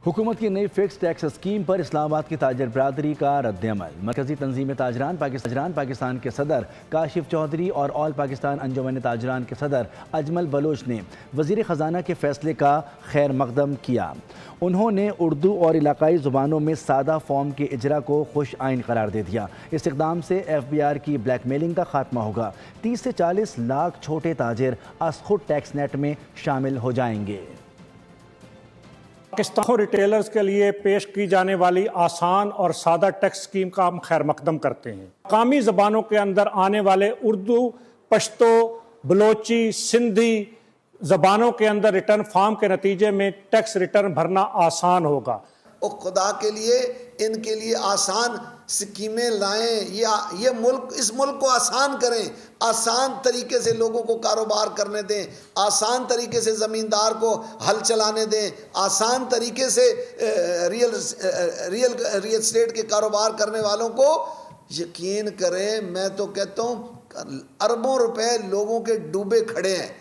حکومت کی نئی فکس ٹیکس اسکیم پر اسلام آباد کی تاجر برادری کا رد عمل۔ مرکزی تنظیم تاجران پاکستان کے صدر کاشف چودھری اور آل پاکستان انجمن تاجران کے صدر اجمل بلوچ نے وزیر خزانہ کے فیصلے کا خیر مقدم کیا۔ انہوں نے اردو اور علاقائی زبانوں میں سادہ فارم کے اجرا کو خوش آئین قرار دے دیا۔ اس اقدام سے FBR کی بلیک میلنگ کا خاتمہ ہوگا۔ 30 سے 40 لاکھ چھوٹے تاجر از خود ٹیکس نیٹ میں شامل ہو جائیں گے۔ پاکستان ریٹیلرز کے لیے پیش کی جانے والی آسان اور سادہ ٹیکس اسکیم کا ہم خیر مقدم کرتے ہیں۔ مقامی زبانوں کے اندر آنے والے اردو، پشتو، بلوچی، سندھی زبانوں کے اندر ریٹرن فارم کے نتیجے میں ٹیکس ریٹرن بھرنا آسان ہوگا۔ خدا کے لیے ان کے لیے آسان سکیمیں لائیں، اس ملک کو آسان کریں، آسان طریقے سے لوگوں کو کاروبار کرنے دیں، آسان طریقے سے زمیندار کو ہل چلانے دیں، آسان طریقے سے ریل اسٹیٹ کے کاروبار کرنے والوں کو یقین کریں۔ میں تو کہتا ہوں اربوں روپے لوگوں کے ڈوبے کھڑے ہیں۔